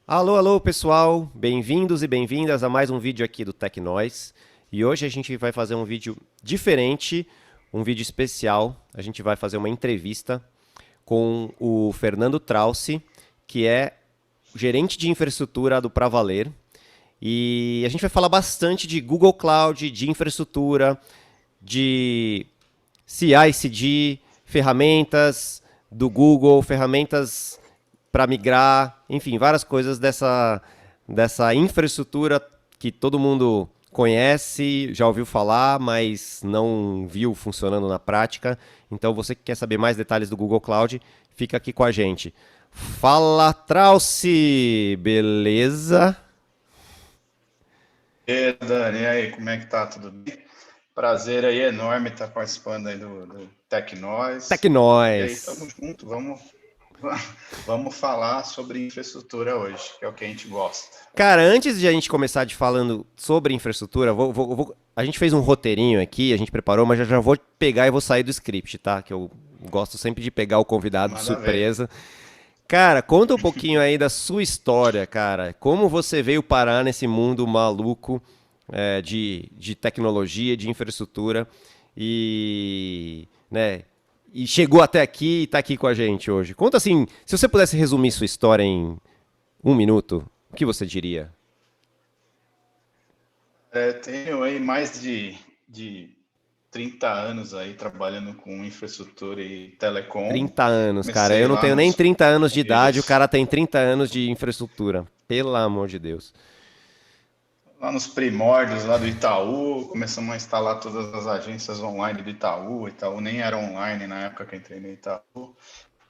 Alô, alô, pessoal! Bem-vindos e bem-vindas a mais um vídeo aqui do Tecnóis. E hoje a gente vai fazer um vídeo diferente, um vídeo especial. A gente vai fazer uma entrevista com o Fernando Trauci, que é gerente de infraestrutura do Pra Valer. E a gente vai falar bastante de Google Cloud, de infraestrutura, de CI/CD, ferramentas do Google, ferramentas para migrar, enfim, várias coisas dessa infraestrutura que todo mundo conhece, já ouviu falar, mas não viu funcionando na prática. Então, você que quer saber mais detalhes do Google Cloud, fica aqui com a gente. Fala, Trauci! Beleza? E aí, Dani, e aí, como é que tá? Tudo bem? Prazer aí enorme estar participando aí do Tecnós. E aí, Tecnóis! tamo junto, vamos falar sobre infraestrutura hoje, que é o que a gente gosta. Cara, antes de a gente começar de falando sobre infraestrutura, a gente fez um roteirinho aqui, a gente preparou, mas já vou pegar e vou sair do script, tá? Que eu gosto sempre de pegar o convidado de Manda ver. surpresa. Cara, conta um pouquinho aí da sua história, cara. Como você veio parar nesse mundo maluco de tecnologia, de infraestrutura né, e chegou até aqui e tá aqui com a gente hoje. Conta assim, se você pudesse resumir sua história em um minuto, o que você diria? Tenho aí mais de 30 anos aí trabalhando com infraestrutura e telecom. 30 anos, cara. Eu Comecei não lá tenho nem nos 30 anos de idade, o primeiros cara tem 30 anos de infraestrutura. Pelo amor de Deus. Lá nos primórdios lá do Itaú, começamos a instalar todas as agências online do Itaú. O Itaú nem era online na época que eu entrei no Itaú.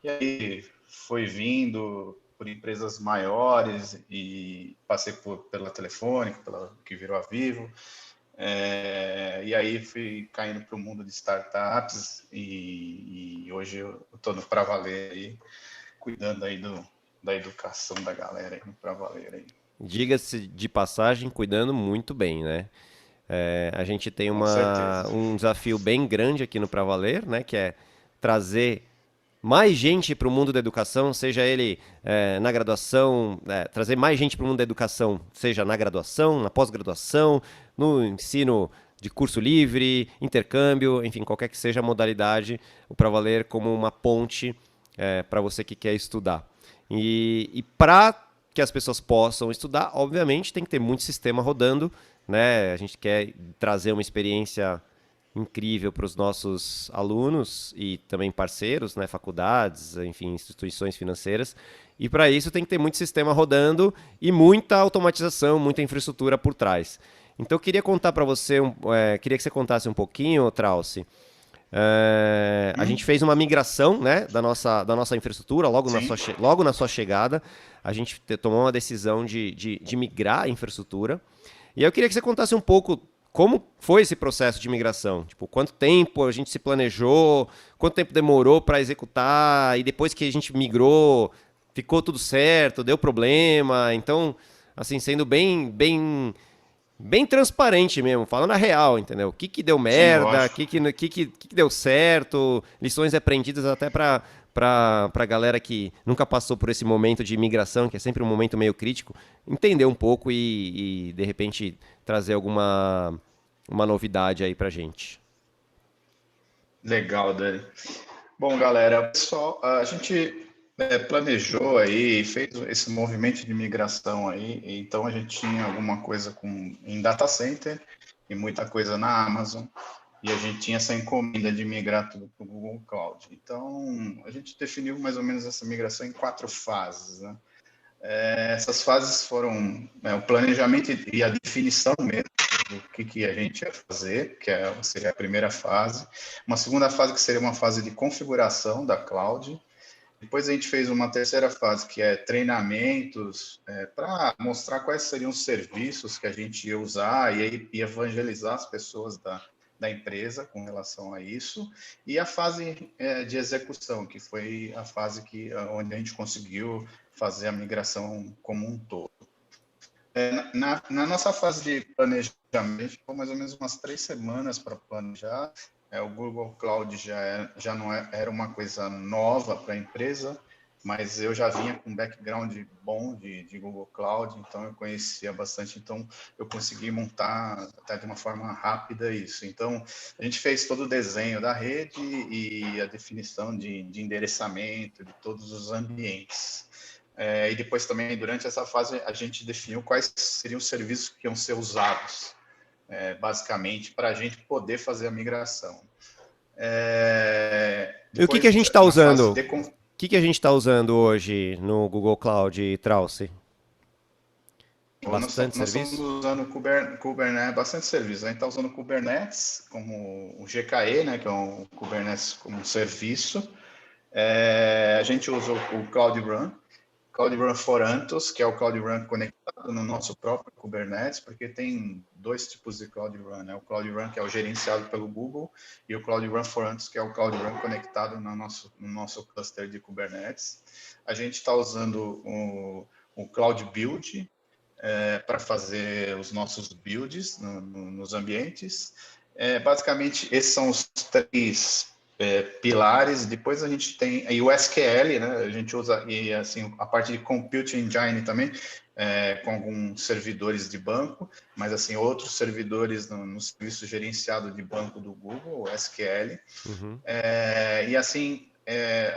E aí foi vindo por empresas maiores e passei pela Telefônica, pela que virou a Vivo. E aí fui caindo para o mundo de startups e hoje eu estou no Pra Valer aí, cuidando aí da educação da galera aí no Pra Valer aí. Diga-se de passagem, cuidando muito bem, né? A gente tem Com certeza. um desafio bem grande aqui no Pra Valer, né? Que é trazer mais gente para o mundo da educação, seja ele na graduação, trazer mais gente para o mundo da educação, seja na graduação, na pós-graduação, no ensino de curso livre, intercâmbio, enfim, qualquer que seja a modalidade, o Pra Valer como uma ponte para você que quer estudar. E para que as pessoas possam estudar, obviamente tem que ter muito sistema rodando, né? A gente quer trazer uma experiência incrível para os nossos alunos e também parceiros, né, faculdades, enfim, instituições financeiras. E para isso tem que ter muito sistema rodando e muita automatização, muita infraestrutura por trás. Então eu queria contar para você, queria que você contasse um pouquinho, Trauci. A gente fez uma migração, né, da nossa infraestrutura Sim. logo na sua chegada. A gente tomou uma decisão de migrar a infraestrutura. E eu queria que você contasse um pouco como foi esse processo de migração. Tipo, quanto tempo a gente se planejou, quanto tempo demorou para executar, e depois que a gente migrou, ficou tudo certo, deu problema. Então, assim, sendo bem transparente mesmo, falando a real, entendeu? O que que deu Sim, merda, lógico. que deu certo, lições aprendidas até para galera que nunca passou por esse momento de imigração, que é sempre um momento meio crítico, entender um pouco e de repente trazer alguma uma novidade aí pra gente. Legal, Dani. Bom, galera, pessoal, a gente planejou aí, fez esse movimento de migração aí, então a gente tinha alguma coisa em data center e muita coisa na Amazon, e a gente tinha essa encomenda de migrar tudo para o Google Cloud. Então, a gente definiu mais ou menos essa migração em 4 fases, né? Essas fases foram o planejamento e a definição mesmo do que a gente ia fazer, seria a primeira fase. Uma segunda fase que seria uma fase de configuração da cloud. Depois a gente fez uma terceira fase, que é treinamentos, para mostrar quais seriam os serviços que a gente ia usar e evangelizar as pessoas da empresa com relação a isso. E a fase de execução, que foi a fase onde a gente conseguiu fazer a migração como um todo. Na nossa fase de planejamento, ficou mais ou menos umas 3 semanas para planejar. O Google Cloud já não era uma coisa nova para a empresa, mas eu já vinha com um background bom de Google Cloud, então eu conhecia bastante, então eu consegui montar até de uma forma rápida isso. Então, a gente fez todo o desenho da rede e a definição de endereçamento de todos os ambientes. E depois também, durante essa fase, a gente definiu quais seriam os serviços que iam ser usados, basicamente, para a gente poder fazer a migração. E o que que a Depois, gente está na fase usando? de O que que a gente está usando hoje no Google Cloud, Trauce? Bastante nós estamos serviço? usando Kubernetes, bastante serviço. A gente está usando Kubernetes como o GKE, né, que é o Kubernetes como serviço. A gente usa o Cloud Run, Cloud Run for Anthos, que é o Cloud Run conectado no nosso próprio Kubernetes, porque tem dois tipos de Cloud Run, né? O Cloud Run, que é o gerenciado pelo Google, e o Cloud Run for Anthos, que é o Cloud Run conectado no nosso cluster de Kubernetes. A gente está usando o Cloud Build, para fazer os nossos builds nos ambientes. Basicamente, esses são os três pilares. Depois a gente tem aí o SQL, né? A gente usa e assim a parte de Compute Engine também, com alguns servidores de banco, mas assim outros servidores no serviço gerenciado de banco do Google, o SQL. Uhum. E assim,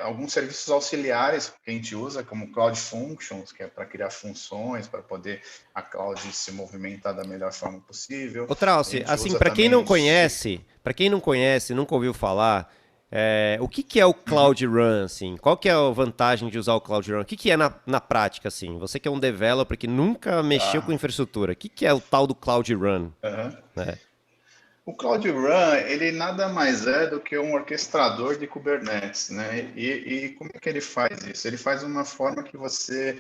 alguns serviços auxiliares que a gente usa, como Cloud Functions, que é para criar funções, para poder a cloud se movimentar da melhor forma possível. Ô, A Trauce, gente assim, usa para quem também não os... conhece, nunca ouviu falar, o que que é o Uhum. Cloud Run, assim? Qual que é a vantagem de usar o Cloud Run? O que que é na prática, assim? Você que é um developer que nunca mexeu com Tá. infraestrutura, o que que é o tal do Cloud Run, Uhum. né? O Cloud Run, ele nada mais é do que um orquestrador de Kubernetes, né? E como é que ele faz isso? Ele faz uma forma que você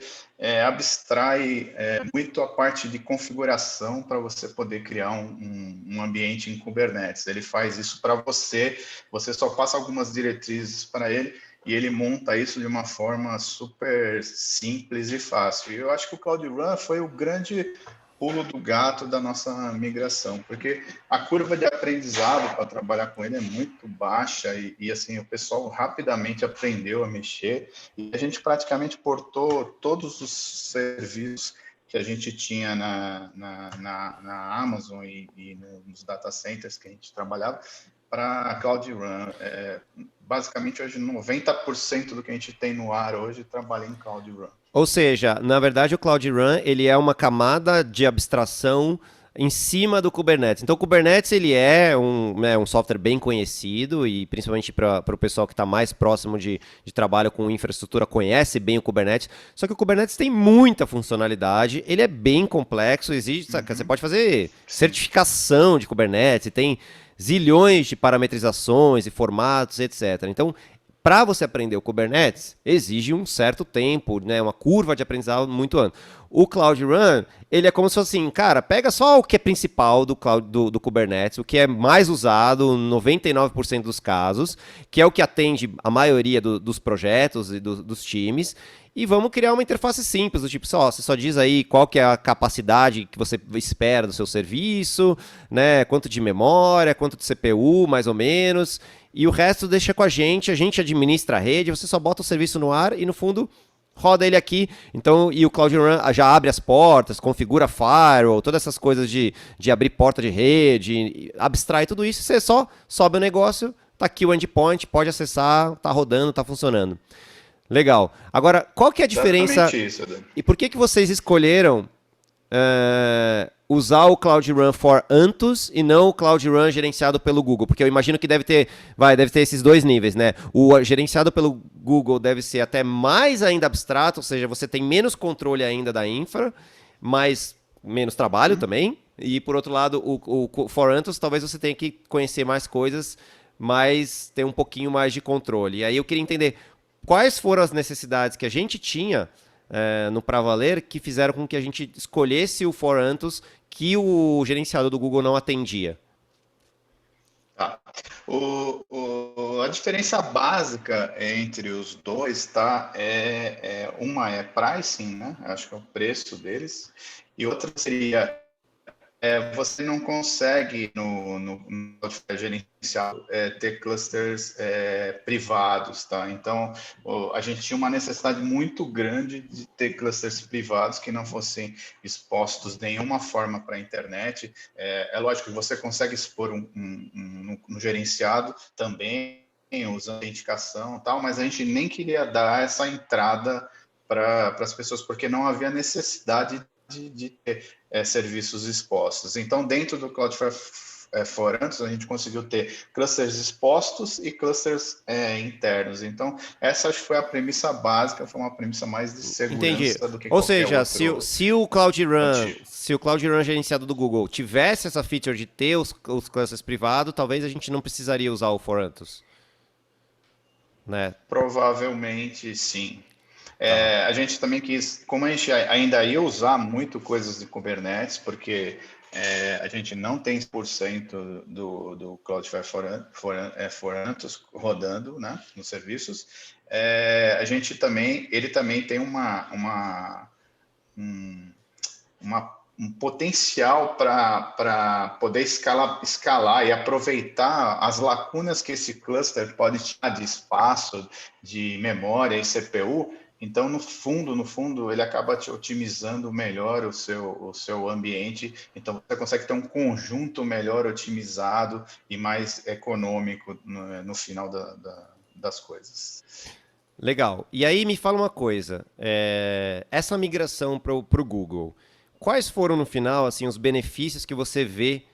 abstrai muito a parte de configuração para você poder criar um ambiente em Kubernetes. Ele faz isso para você, você só passa algumas diretrizes para ele e ele monta isso de uma forma super simples e fácil. E eu acho que o Cloud Run foi o grande pulo do gato da nossa migração, porque a curva de aprendizado para trabalhar com ele é muito baixa e assim o pessoal rapidamente aprendeu a mexer e a gente praticamente portou todos os serviços que a gente tinha na Amazon e nos data centers que a gente trabalhava para a Cloud Run. Basicamente, hoje 90% do que a gente tem no ar hoje trabalha em Cloud Run. Ou seja, na verdade o Cloud Run, ele é uma camada de abstração em cima do Kubernetes. Então o Kubernetes ele é um software bem conhecido e principalmente para o pessoal que está mais próximo de trabalho com infraestrutura conhece bem o Kubernetes. Só que o Kubernetes tem muita funcionalidade, ele é bem complexo, exige, saca, você pode fazer Sim. certificação de Kubernetes, tem zilhões de parametrizações e formatos, etc. Então para você aprender o Kubernetes, exige um certo tempo, né, uma curva de aprendizado muito ampla. O Cloud Run, ele é como se fosse assim, cara, pega só o que é principal do Kubernetes, o que é mais usado, 99% dos casos, que é o que atende a maioria dos projetos e dos times, e vamos criar uma interface simples, do tipo, você só diz aí qual que é a capacidade que você espera do seu serviço, né, quanto de memória, quanto de CPU, mais ou menos, e o resto deixa com a gente administra a rede, você só bota o serviço no ar e no fundo roda ele aqui. Então, e o Cloud Run já abre as portas, configura firewall, todas essas coisas de abrir porta de rede, abstrai tudo isso, você só sobe o negócio, tá aqui o endpoint, pode acessar, tá rodando, tá funcionando. Legal. Agora, qual que é a diferença Exatamente isso, Edu. e por que que vocês escolheram usar o Cloud Run for Anthos e não o Cloud Run gerenciado pelo Google? Porque eu imagino que deve ter esses dois níveis, né? O gerenciado pelo Google deve ser até mais ainda abstrato, ou seja, você tem menos controle ainda da infra, mas menos trabalho também. E por outro lado, o for Anthos talvez você tenha que conhecer mais coisas, mas ter um pouquinho mais de controle. E aí eu queria entender quais foram as necessidades que a gente tinha no Pra Valer que fizeram com que a gente escolhesse o For Anthos que o gerenciado do Google não atendia. Tá. A diferença básica entre os dois, tá? Uma é pricing, né? Acho que é o preço deles, e outra seria você não consegue no Cloudflare gerenciado ter clusters privados, tá? Então, a gente tinha uma necessidade muito grande de ter clusters privados que não fossem expostos de nenhuma forma para a internet. É lógico que você consegue expor no gerenciado também, usando autenticação e tal, mas a gente nem queria dar essa entrada para as pessoas, porque não havia necessidade de ter serviços expostos. Então, dentro do Cloudflare for Anthos, a gente conseguiu ter clusters expostos e clusters internos. Então, essa acho que foi a premissa básica, foi uma premissa mais de Entendi. segurança do que Ou qualquer seja, outro motivo. Se o Cloud Run gerenciado do Google tivesse essa feature de ter os clusters privados, talvez a gente não precisaria usar o Forantos, né? Provavelmente, sim. Tá. A gente também quis, como a gente ainda ia usar muito coisas de Kubernetes, porque a gente não tem 100% do Cloudflare for Anthos rodando, né, nos serviços, a gente também, ele também tem um potencial para poder escalar e aproveitar as lacunas que esse cluster pode ter de espaço, de memória e CPU. Então, no fundo, ele acaba te otimizando melhor o seu ambiente. Então, você consegue ter um conjunto melhor otimizado e mais econômico no final das coisas. Legal. E aí me fala uma coisa, essa migração para o Google, quais foram no final assim os benefícios que você vê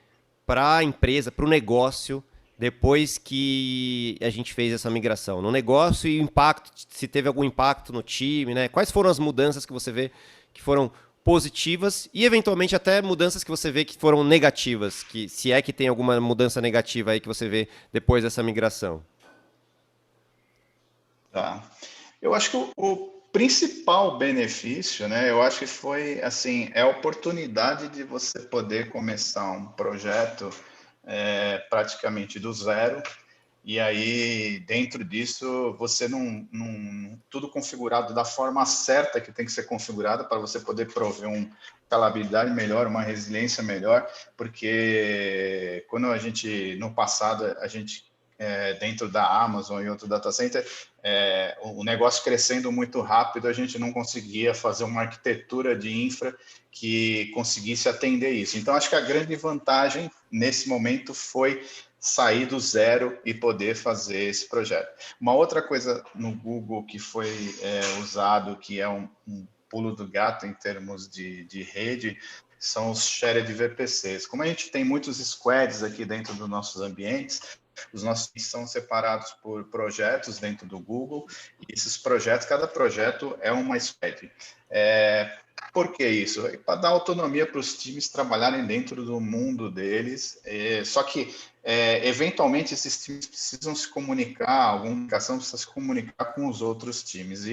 para a empresa, para o negócio, depois que a gente fez essa migração? No negócio e o impacto, se teve algum impacto no time, né? Quais foram as mudanças que você vê que foram positivas e eventualmente até mudanças que você vê que foram negativas, que se é que tem alguma mudança negativa aí que você vê depois dessa migração? Tá. Eu acho que o principal benefício, né, eu acho que foi assim, é a oportunidade de você poder começar um projeto praticamente do zero, e aí dentro disso você não tudo configurado da forma certa que tem que ser configurado para você poder prover uma escalabilidade melhor, uma resiliência melhor, porque quando a gente no passado a gente dentro da Amazon e outro data center, o negócio crescendo muito rápido, a gente não conseguia fazer uma arquitetura de infra que conseguisse atender isso. Então, acho que a grande vantagem nesse momento foi sair do zero e poder fazer esse projeto. Uma outra coisa no Google que foi usado, que é um pulo do gato em termos de rede, são os shared VPCs. Como a gente tem muitos squads aqui dentro dos nossos ambientes, os nossos são separados por projetos dentro do Google, e esses projetos, cada projeto é uma squad. Por que isso? Para dar autonomia para os times trabalharem dentro do mundo deles, só que eventualmente esses times precisam se comunicar, alguma comunicação precisa se comunicar com os outros times,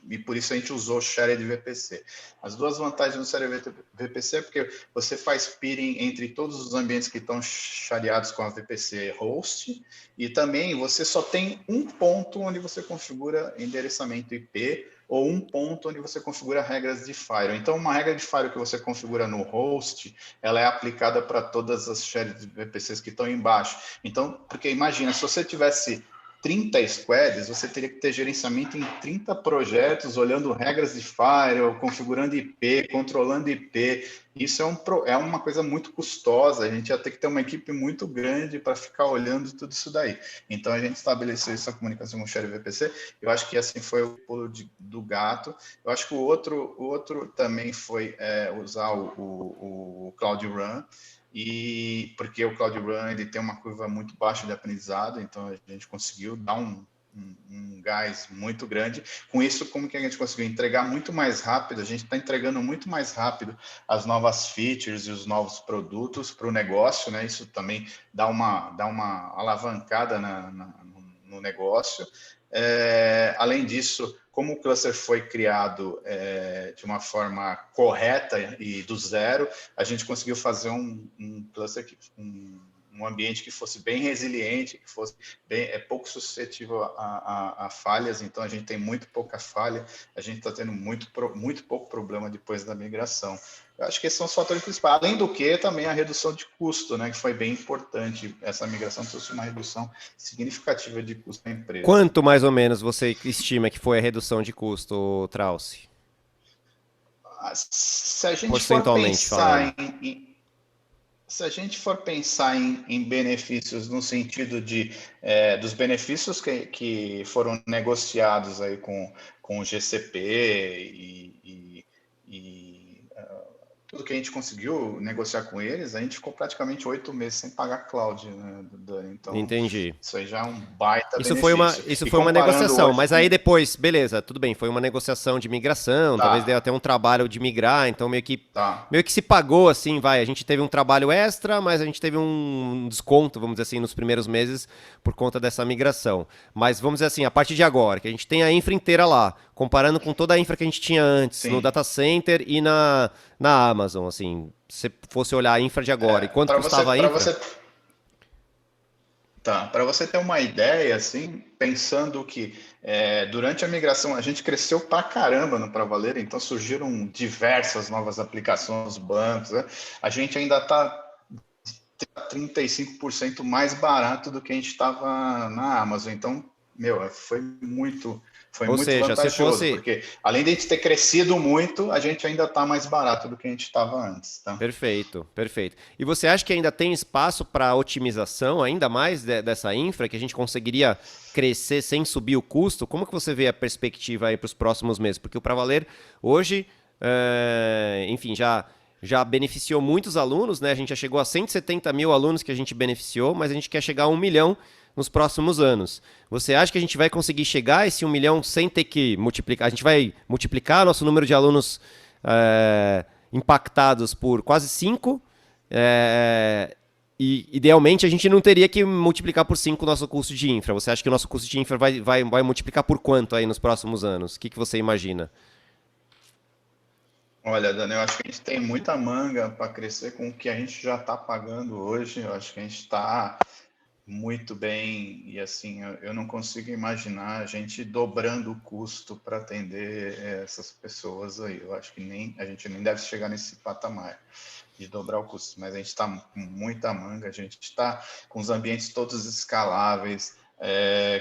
e por isso a gente usou o Shared VPC. As duas vantagens do Shared VPC é porque você faz peering entre todos os ambientes que estão shareados com a VPC host, e também você só tem um ponto onde você configura endereçamento IP, ou um ponto onde você configura regras de firewall. Então, uma regra de firewall que você configura no host, ela é aplicada para todas as shared VPCs que estão embaixo. Então, porque imagina, se você tivesse 30 squads, você teria que ter gerenciamento em 30 projetos, olhando regras de firewall, configurando IP, controlando IP. Isso é uma coisa muito custosa, a gente ia ter que ter uma equipe muito grande para ficar olhando tudo isso daí. Então, a gente estabeleceu essa comunicação com o Share VPC, eu acho que assim foi o pulo do gato. Eu acho que o outro também foi usar o Cloud Run, e porque o Cloud Run ele tem uma curva muito baixa de aprendizado, então a gente conseguiu dar um gás muito grande. Com isso, como que a gente conseguiu entregar muito mais rápido? A gente está entregando muito mais rápido as novas features e os novos produtos para o negócio, né? Isso também dá uma alavancada no negócio. Além disso, como o cluster foi criado de uma forma correta e do zero, a gente conseguiu fazer um cluster, um um ambiente que fosse bem resiliente, que fosse pouco suscetível a falhas, então a gente tem muito pouca falha, a gente está tendo muito pouco problema depois da migração. Eu acho que esses são os fatores principais, além do que também a redução de custo, né, que foi bem importante, essa migração trouxe uma redução significativa de custo da empresa. Quanto mais ou menos você estima que foi a redução de custo, Trauci? Se a gente for Percentualmente pensar falando. se a gente for pensar em benefícios no sentido dos benefícios que foram negociados aí com o GCP tudo que a gente conseguiu negociar com eles, a gente ficou praticamente 8 meses sem pagar cloud, né, Dani? Então, Entendi. isso aí já é um baita Isso benefício. foi uma negociação, mas aí depois, beleza, tudo bem, foi uma negociação de migração, talvez deu até um trabalho de migrar, então meio que se pagou assim, vai, a gente teve um trabalho extra, mas a gente teve um desconto, vamos dizer assim, nos primeiros meses por conta dessa migração. Mas vamos dizer assim, a partir de agora, que a gente tem a infra inteira lá, comparando com toda a infra que a gente tinha antes, no data center e na Amazon, assim, se fosse olhar a infra de agora, e quanto custava a infra? Para você ter uma ideia, assim, pensando que durante a migração a gente cresceu pra caramba no Pra Valer, então surgiram diversas novas aplicações, bancos, né? A gente ainda está 35% mais barato do que a gente estava na Amazon, então, foi muito vantajoso, porque além de a gente ter crescido muito, a gente ainda está mais barato do que a gente estava antes. Tá? Perfeito, perfeito. E você acha que ainda tem espaço para otimização, ainda mais dessa infra, que a gente conseguiria crescer sem subir o custo? Como que você vê a perspectiva aí para os próximos meses? Porque o Pra Valer hoje, enfim, já beneficiou muitos alunos, né? A gente já chegou a 170 mil alunos que a gente beneficiou, mas a gente quer chegar a 1 milhão nos próximos anos. Você acha que a gente vai conseguir chegar a esse 1 milhão sem ter que multiplicar? A gente vai multiplicar nosso número de alunos impactados por quase 5, e idealmente a gente não teria que multiplicar por 5 o nosso custo de infra. Você acha que o nosso custo de infra vai multiplicar por quanto aí nos próximos anos? O que você imagina? Olha, Dani, eu acho que a gente tem muita manga para crescer com o que a gente já está pagando hoje. Eu acho que a gente está muito bem, e assim, eu não consigo imaginar a gente dobrando o custo para atender essas pessoas aí. Eu acho que a gente nem deve chegar nesse patamar de dobrar o custo, mas a gente está com muita manga, a gente está com os ambientes todos escaláveis,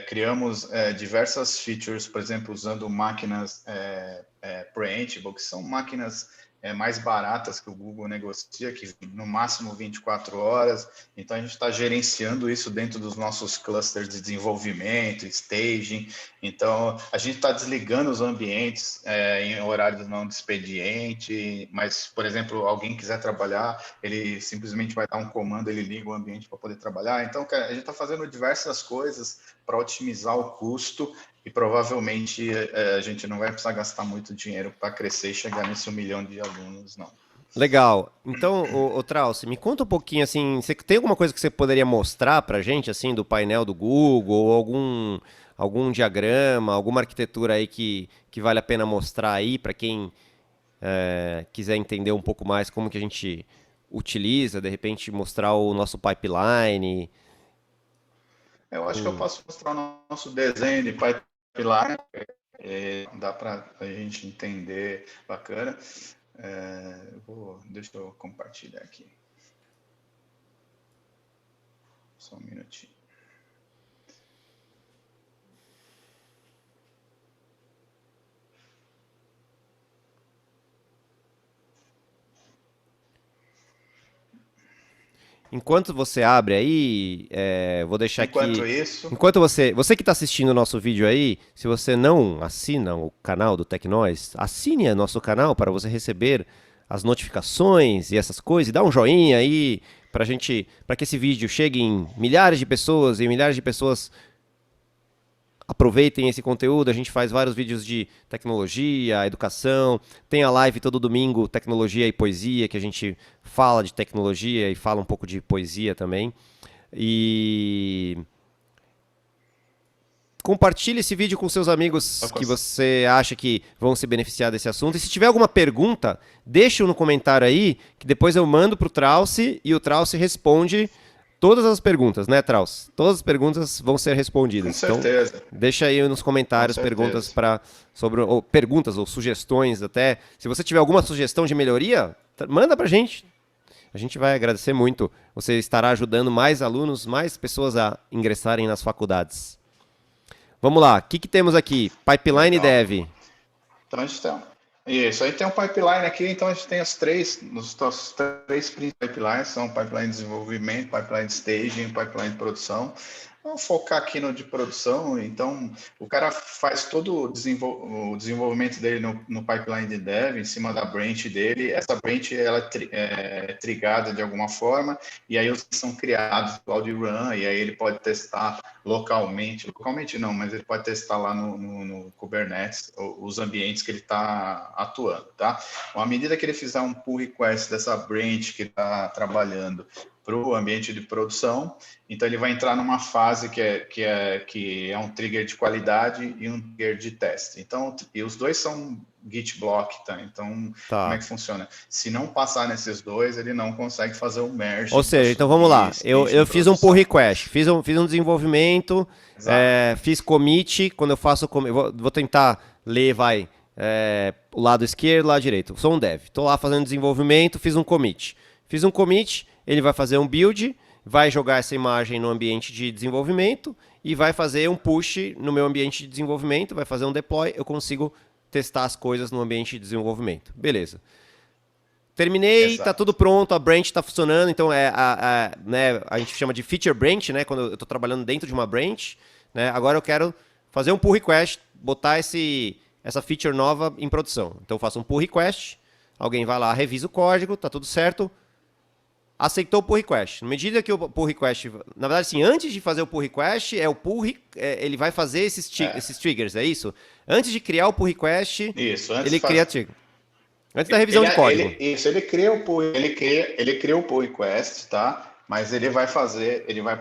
criamos diversas features, por exemplo, usando máquinas preemptible, que são máquinas mais baratas que o Google negocia, que no máximo 24 horas. Então, a gente está gerenciando isso dentro dos nossos clusters de desenvolvimento, staging. Então, a gente está desligando os ambientes em horários não de expediente, mas, por exemplo, alguém quiser trabalhar, ele simplesmente vai dar um comando, ele liga o ambiente para poder trabalhar. Então, a gente está fazendo diversas coisas para otimizar o custo, e provavelmente a gente não vai precisar gastar muito dinheiro para crescer e chegar nesse 1 milhão de alunos, não. Legal. Então, ô Trauci, me conta um pouquinho, assim, você tem alguma coisa que você poderia mostrar pra gente, assim, do painel do Google, ou algum diagrama, alguma arquitetura aí que vale a pena mostrar aí para quem quiser entender um pouco mais como que a gente utiliza, de repente mostrar o nosso pipeline? Eu acho que eu posso mostrar o nosso desenho de pipeline, dá para a gente entender, bacana. Deixa eu compartilhar aqui. Só um minutinho. Enquanto você abre aí, vou deixar Enquanto aqui... isso... Enquanto você que está assistindo o nosso vídeo aí, se você não assina o canal do Tecnóis, assine o nosso canal para você receber as notificações e essas coisas, e dá um joinha aí para que esse vídeo chegue em milhares de pessoas, e milhares de pessoas aproveitem esse conteúdo. A gente faz vários vídeos de tecnologia, educação, tem a live todo domingo, tecnologia e poesia, que a gente fala de tecnologia e fala um pouco de poesia também. E compartilhe esse vídeo com seus amigos que você acha que vão se beneficiar desse assunto. E se tiver alguma pergunta, deixa no comentário aí, que depois eu mando para o Trauci e o Trauci responde todas as perguntas, né, Traus? Todas as perguntas vão ser Com respondidas. Então, certeza, deixa aí nos com comentários perguntas certeza. ou perguntas ou sugestões até. Se você tiver alguma sugestão de melhoria, manda pra gente. A gente vai agradecer muito. Você estará ajudando mais alunos, mais pessoas a ingressarem nas faculdades. Vamos lá, o que temos aqui? Pipeline Legal. Dev. Então a gente tem. Isso, aí tem um pipeline aqui, então a gente tem os três principais pipelines, são pipeline de desenvolvimento, pipeline de staging, pipeline de produção. Vamos focar aqui no de produção, então o cara faz todo o desenvolvimento dele no pipeline de dev, em cima da branch dele, essa branch ela é trigada de alguma forma, e aí os são criados no Cloud Run, e aí ele pode testar localmente não, mas ele pode testar lá no Kubernetes os ambientes que ele está atuando, tá? À medida que ele fizer um pull request dessa branch que está trabalhando para o ambiente de produção, então ele vai entrar numa fase que é um trigger de qualidade e um trigger de teste. Então, e os dois são Git block, tá? Então, como é Tá. que funciona? Se não passar nesses dois, ele não consegue fazer o Ou merge para seja, então vamos subir lá. stage em Eu fiz um pull produção. request, fiz um desenvolvimento, Exato. fiz commit. Quando eu faço commit, vou tentar ler, o lado esquerdo, lado direito. Sou um dev. Estou lá fazendo desenvolvimento, fiz um commit. Fiz um commit, ele vai fazer um build, vai jogar essa imagem no ambiente de desenvolvimento e vai fazer um push no meu ambiente de desenvolvimento, vai fazer um deploy, eu consigo testar as coisas no ambiente de desenvolvimento. Beleza. Terminei, tá tudo Exato. pronto, a branch tá funcionando, então né, a gente chama de feature branch, né, quando eu tô trabalhando dentro de uma branch, né, agora eu quero fazer um pull request, botar essa feature nova em produção. Então eu faço um pull request, alguém vai lá, revisa o código, tá tudo certo, aceitou o pull request. Na medida que o pull request, na verdade, assim, antes de fazer o pull request, ele vai fazer esses triggers, é isso? Antes de criar o pull request, Isso, antes ele cria faz. trigger. Antes da revisão de código. Ele cria ele cria o pull request, tá? Mas ele vai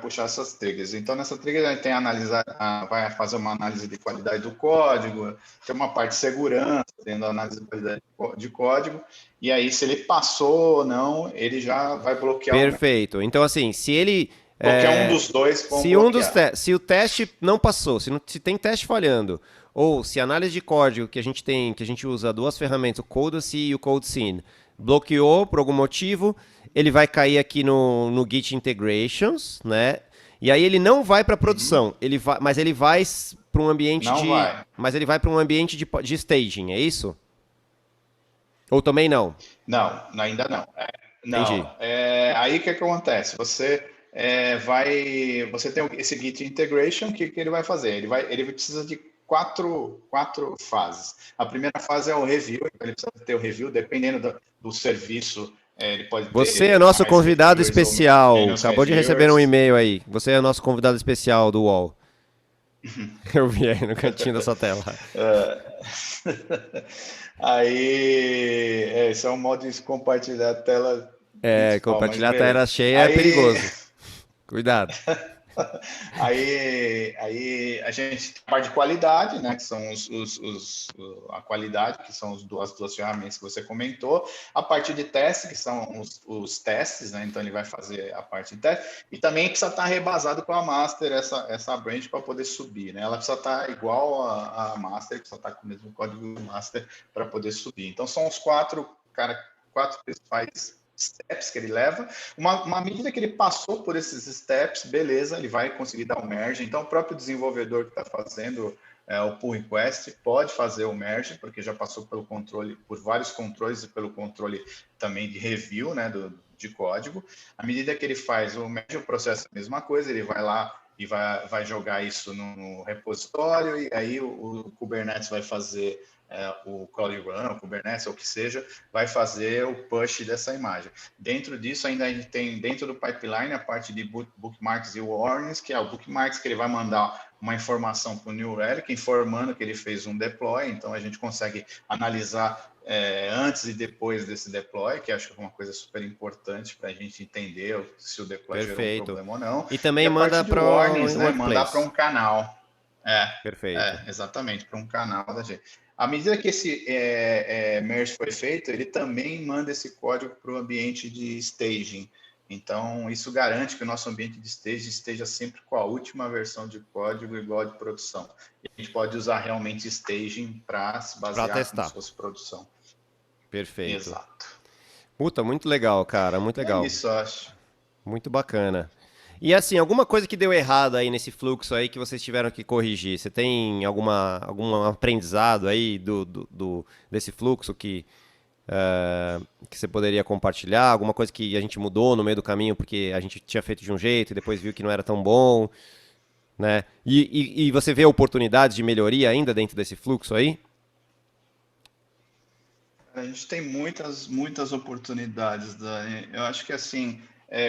puxar essas triggers. Então, nessa trigger, a gente tem analisar, vai fazer uma análise de qualidade do código, tem uma parte de segurança, tendo análise de qualidade de código, e aí, se ele passou ou não, ele já vai bloquear Perfeito. Então, assim, se ele. qualquer um dos dois vão bloquear. Se o teste não passou, se tem teste falhando, ou se a análise de código que a gente tem, que a gente usa duas ferramentas, o Codacy e o CodeSyn, bloqueou por algum motivo, ele vai cair aqui no Git Integrations, né? E aí ele não vai para produção, mas ele vai para um ambiente Não vai. mas ele vai para um ambiente de staging, é isso? Ou também não? Não, ainda não. Entendi. Não. Aí o que acontece? Você tem esse Git Integration, que ele vai fazer? Ele precisa de quatro fases. A primeira fase é o review, então ele precisa ter o review, dependendo do serviço, ele pode Você é ter nosso mais convidado reviewers ou especial. menos Acabou de receber um reviewers. e-mail aí. Você é nosso convidado especial do UOL. Eu vi aí no cantinho da sua tela. Aí, esse é um modo de compartilhar a tela principal, mas Compartilhar a tela beleza. cheia é Aí, perigoso. Cuidado. aí a gente tem a parte de qualidade, né? Que são a qualidade, que são as duas ferramentas que você comentou. A parte de teste, que são os testes, né? Então ele vai fazer a parte de teste. E também precisa estar rebasado com a master, essa branch para poder subir, né? Ela precisa estar igual a master, precisa estar com o mesmo código master para poder subir. Então são os quatro principais steps que ele leva. Uma medida que ele passou por esses steps, beleza, ele vai conseguir dar o merge. Então, o próprio desenvolvedor que está fazendo o pull request pode fazer o merge, porque já passou pelo controle, por vários controles e pelo controle também de review, né, de código. À medida que ele faz o merge, o processo é a mesma coisa, ele vai lá e vai jogar isso no repositório, e aí o Kubernetes vai fazer o Cloud Run, o Kubernetes, ou o que seja, vai fazer o push dessa imagem. Dentro disso, ainda a gente tem, dentro do pipeline, a parte de bookmarks e warnings, que é o bookmarks que ele vai mandar uma informação para o New Relic, informando que ele fez um deploy, então a gente consegue analisar antes e depois desse deploy, que acho que é uma coisa super importante para a gente entender se o deploy gerou um Perfeito. problema ou não. E E também a manda parte de para o warnings, né, mandar para Workplace. um canal. Perfeito. Exatamente, para um canal da gente. À medida que esse merge foi feito, ele também manda esse código para o ambiente de staging. Então, isso garante que o nosso ambiente de staging esteja sempre com a última versão de código igual de produção. E a gente pode usar realmente staging para se Para basear como se testar. fosse produção. Perfeito. Exato. Puta, muito legal, cara, muito E é legal. isso, eu acho. Muito bacana. E assim, alguma coisa que deu errado aí nesse fluxo aí que vocês tiveram que corrigir? Você tem algum aprendizado aí desse fluxo que você poderia compartilhar? Alguma coisa que a gente mudou no meio do caminho porque a gente tinha feito de um jeito e depois viu que não era tão bom, né? E você vê oportunidades de melhoria ainda dentro desse fluxo aí? A gente tem muitas oportunidades, Dani. Eu acho que assim,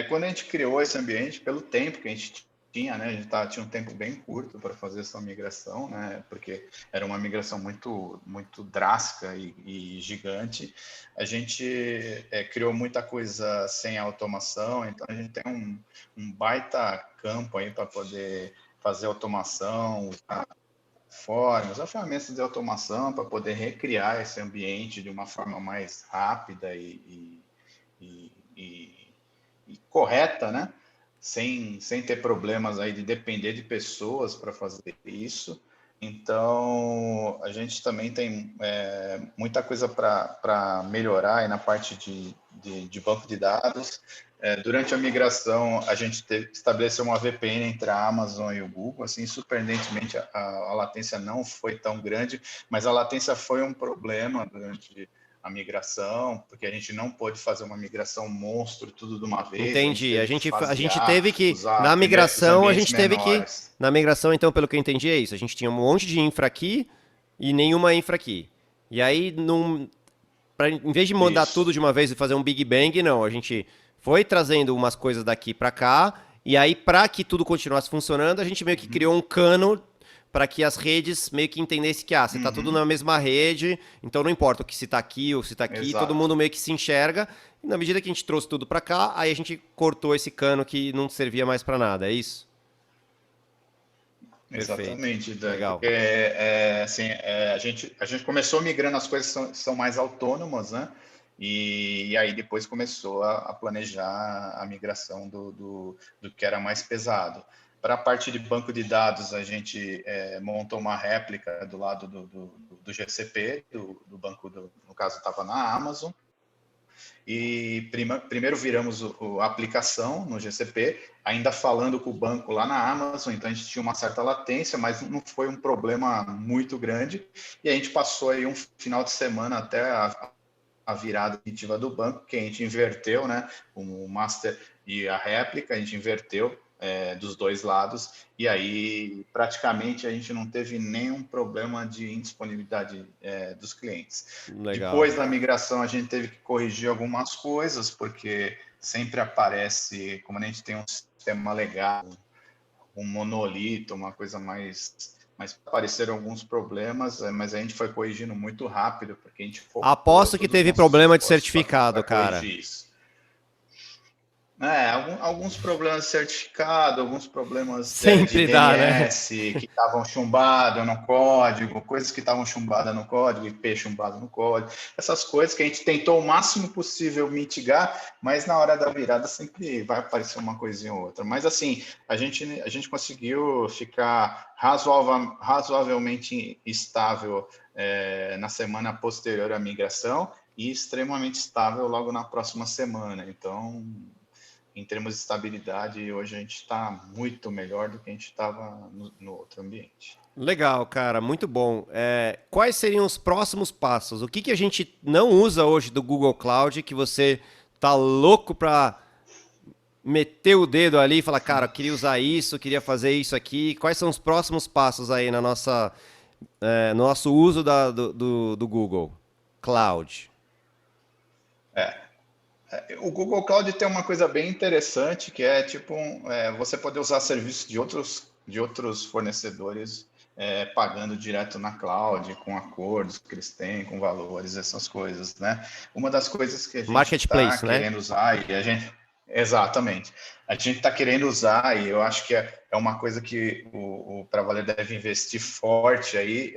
quando a gente criou esse ambiente, pelo tempo que a gente tinha, né? Tinha um tempo bem curto para fazer essa migração, né? Porque era uma migração muito drástica e gigante. A gente criou muita coisa sem automação, então a gente tem um baita campo aí para poder fazer automação, formas, as ferramentas de automação para poder recriar esse ambiente de uma forma mais rápida e, e, e correta, né? Sem ter problemas aí de depender de pessoas para fazer isso. Então, a gente também tem muita coisa para melhorar aí na parte de banco de dados. Durante a migração, a gente estabeleceu uma VPN entre a Amazon e o Google. Assim, surpreendentemente, a latência não foi tão grande, mas a latência foi um problema durante a migração, porque a gente não pôde fazer uma migração monstro tudo de uma vez, a gente Entendi. teve que A gente teve fasear, que, usar na primeiro os migração, a ambientes gente teve que, menores. na migração, então, pelo que eu entendi, é isso. A gente tinha um monte de infra aqui e nenhuma infra aqui. E aí, em vez de mandar tudo Isso, de uma vez e fazer um Big Bang, não. A gente foi trazendo umas coisas daqui para cá. E aí, para que tudo continuasse funcionando, a gente meio que criou um cano para que as redes meio que entendessem que, você tá tudo na mesma rede, então não importa o que se tá aqui ou se tá aqui, todo exato. mundo meio que se enxerga. E na medida que a gente trouxe tudo para cá, aí a gente cortou esse cano que não servia mais para nada, é isso? Perfeito. Exatamente, Dani, Legal. porque assim, a gente começou migrando as coisas que são mais autônomas, né? E aí depois começou a planejar a migração do que era mais pesado. Para a parte de banco de dados, a gente montou uma réplica do lado do GCP, do banco, no caso estava na Amazon, e primeiro viramos a aplicação no GCP, ainda falando com o banco lá na Amazon, então a gente tinha uma certa latência, mas não foi um problema muito grande. E a gente passou aí um final de semana até a virada definitiva do banco, que a gente inverteu, né? O master e a réplica, a gente inverteu dos dois lados, e aí praticamente a gente não teve nenhum problema de indisponibilidade dos clientes. Legal. Depois da migração, a gente teve que corrigir algumas coisas, porque sempre aparece, como a gente tem um sistema legado, um monolito, uma coisa mas apareceram alguns problemas, mas a gente foi corrigindo muito rápido, porque a gente focou Aposto que todos os teve nossos problema de esforços certificado, para cara. corrigir isso. Alguns problemas de certificado, alguns problemas de Sempre dá, né? DNS que estavam chumbadas no código, coisas que estavam chumbadas no código, IP chumbado no código, essas coisas que a gente tentou o máximo possível mitigar, mas na hora da virada sempre vai aparecer uma coisinha ou outra. Mas assim, a gente conseguiu ficar razoavelmente estável na semana posterior à migração e extremamente estável logo na próxima semana. Então, em termos de estabilidade, hoje a gente está muito melhor do que a gente estava no outro ambiente. Legal, cara, muito bom. Quais seriam os próximos passos? O que a gente não usa hoje do Google Cloud que você tá louco para meter o dedo ali e falar, cara, eu queria usar isso, queria fazer isso aqui. Quais são os próximos passos aí na nosso uso do Google Cloud? O Google Cloud tem uma coisa bem interessante, que é tipo você poder usar serviços de outros fornecedores pagando direto na cloud, com acordos que eles têm, com valores, essas coisas, né? Uma das coisas que a gente está Marketplace, né? querendo usar, e a gente. Exatamente. A gente está querendo usar, e eu acho que é uma coisa que o Pravaler deve investir forte aí,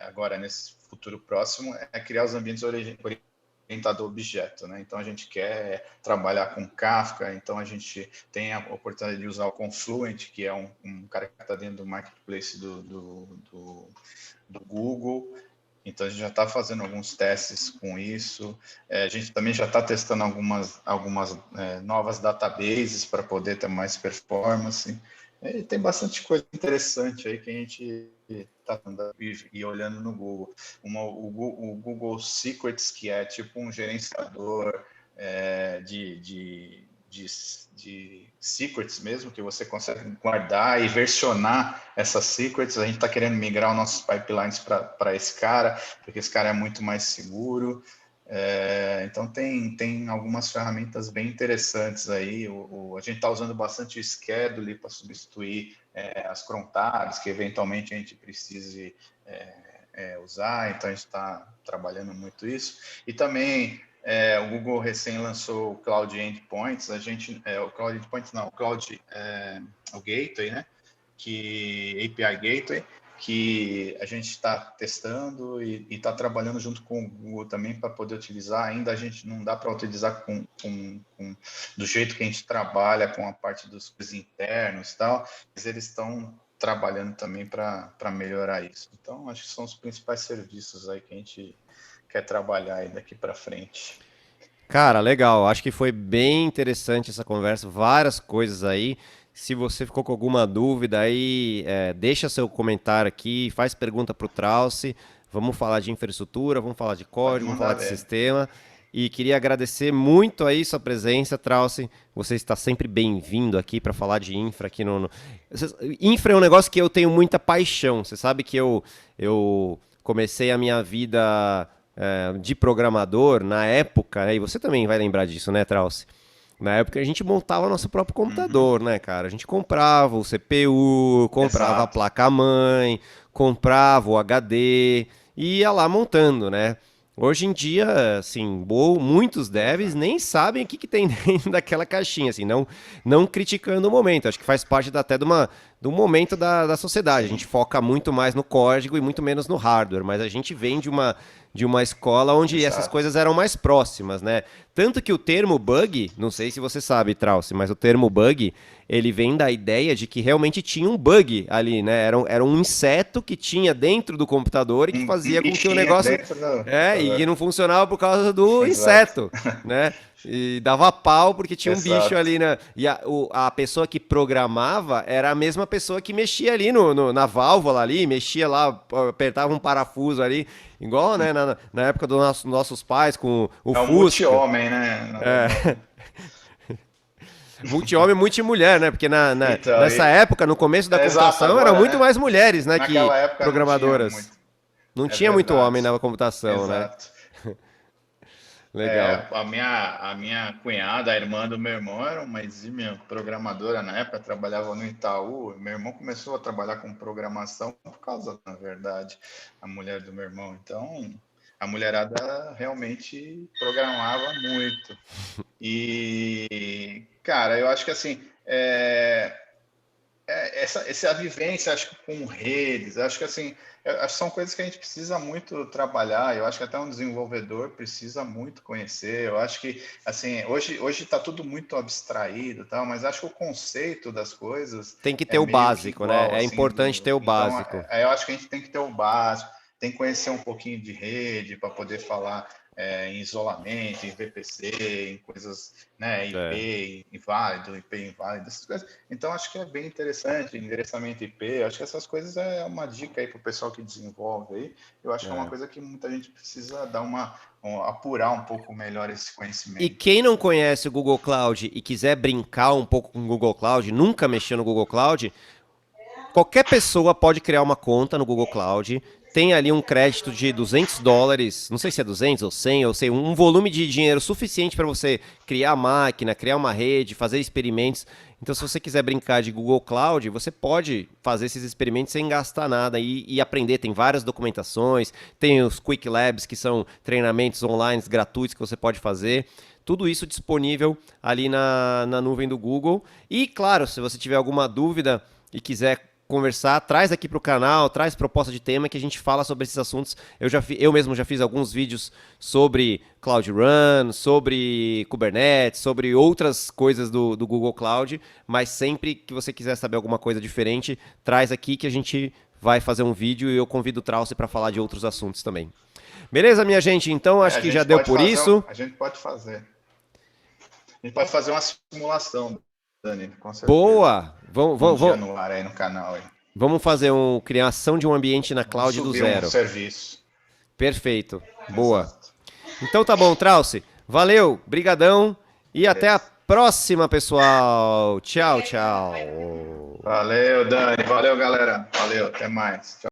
agora nesse futuro próximo, é criar os ambientes orientado a objeto, né? Então a gente quer trabalhar com Kafka, então a gente tem a oportunidade de usar o Confluent, que é um cara que está dentro do marketplace do Google. Então a gente já está fazendo alguns testes com isso. A gente também já está testando algumas novas databases para poder ter mais performance. Tem bastante coisa interessante aí que a gente está e olhando no Google. O Google Secrets, que é tipo um gerenciador de secrets mesmo, que você consegue guardar e versionar essas secrets. A gente está querendo migrar os nossos pipelines para esse cara, porque esse cara é muito mais seguro. Então tem algumas ferramentas bem interessantes aí. A gente está usando bastante o Schedule para substituir as crontabs, que eventualmente a gente precise usar, então a gente está trabalhando muito isso. E também o Google recém lançou o Cloud Endpoints, o Cloud Endpoints não, o Gateway, né? API Gateway, que a gente está testando e está trabalhando junto com o Google também para poder utilizar. Ainda a gente não dá para utilizar do jeito que a gente trabalha com a parte dos internos e tal, mas eles estão trabalhando também para melhorar isso. Então, acho que são os principais serviços aí que a gente quer trabalhar aí daqui para frente. Cara, legal. Acho que foi bem interessante essa conversa, várias coisas aí. Se você ficou com alguma dúvida aí, deixa seu comentário aqui, faz pergunta para o Trauci. Vamos falar de infraestrutura, vamos falar de código, vamos falar de sistema. E queria agradecer muito aí sua presença, Trauci. Você está sempre bem-vindo aqui para falar de infra aqui Infra é um negócio que eu tenho muita paixão. Você sabe que eu comecei a minha vida de programador na época, né? E você também vai lembrar disso, né, Trauci? Na época a gente montava nosso próprio computador, né, cara? A gente comprava o CPU, comprava a placa-mãe, comprava o HD e ia lá montando, né? Hoje em dia, assim, muitos devs nem sabem o que tem dentro daquela caixinha, assim, não criticando o momento. Acho que faz parte até do momento da sociedade. A gente foca muito mais no código e muito menos no hardware, mas a gente vem de uma escola onde essas coisas eram mais próximas, né? Tanto que o termo bug, não sei se você sabe, Trauci, mas o termo bug, ele vem da ideia de que realmente tinha um bug ali, né? Era um inseto que tinha dentro do computador e que fazia com que o negócio... e que não funcionava por causa do inseto, né? E dava pau porque tinha um bicho ali, né? E a pessoa que programava era a mesma pessoa que mexia ali na válvula ali, mexia lá, apertava um parafuso ali, igual, né, na época dos nossos pais com o Fusca. Multi-homem, né? Multi-homem e multi-mulher, né? Porque nessa época, no começo da computação, eram muito mais mulheres, né, que programadoras. Não tinha muito homem na computação, né? Legal. A minha cunhada, a irmã do meu irmão, era uma exímia programadora na época, trabalhava no Itaú. Meu irmão começou a trabalhar com programação por causa, na verdade, a mulher do meu irmão. Então, a mulherada realmente programava muito. E, cara, eu acho que assim, essa vivência, acho que com redes, acho que assim, são coisas que a gente precisa muito trabalhar. Eu acho que até um desenvolvedor precisa muito conhecer. Eu acho que assim, hoje está tudo muito abstraído, tal, mas acho que o conceito das coisas tem que ter o básico, igual, né? É importante ter o básico. Eu acho que a gente tem que ter o básico, tem que conhecer um pouquinho de rede para poder falar em isolamento, em VPC, em coisas, né, IP inválido, essas coisas. Então, acho que é bem interessante, endereçamento IP, acho que essas coisas é uma dica aí para o pessoal que desenvolve aí. Eu acho que é uma coisa que muita gente precisa dar apurar um pouco melhor esse conhecimento. E quem não conhece o Google Cloud e quiser brincar um pouco com o Google Cloud, nunca mexeu no Google Cloud, qualquer pessoa pode criar uma conta no Google Cloud, tem ali um crédito de $200, não sei se é 200 ou 100, ou sei, um volume de dinheiro suficiente para você criar máquina, criar uma rede, fazer experimentos. Então, se você quiser brincar de Google Cloud, você pode fazer esses experimentos sem gastar nada e aprender. Tem várias documentações, tem os Quick Labs, que são treinamentos online gratuitos que você pode fazer. Tudo isso disponível ali na nuvem do Google. E, claro, se você tiver alguma dúvida e quiser conversar, traz aqui para o canal, traz proposta de tema que a gente fala sobre esses assuntos. Eu mesmo já fiz alguns vídeos sobre Cloud Run, sobre Kubernetes, sobre outras coisas do Google Cloud, mas sempre que você quiser saber alguma coisa diferente, traz aqui que a gente vai fazer um vídeo e eu convido o Trauce para falar de outros assuntos também. Beleza, minha gente? Então acho que já deu por isso. A gente pode fazer. A gente pode fazer uma simulação, Dani, com certeza. Boa! Vamos no ar aí no canal. Aí. Vamos fazer uma criação de um ambiente na cloud do zero. Um serviço. Perfeito. Boa. Exato. Então tá bom, Trauce. Valeu, brigadão e até a próxima, pessoal. Tchau, tchau. Valeu, Dani. Valeu, galera. Valeu, até mais. Tchau.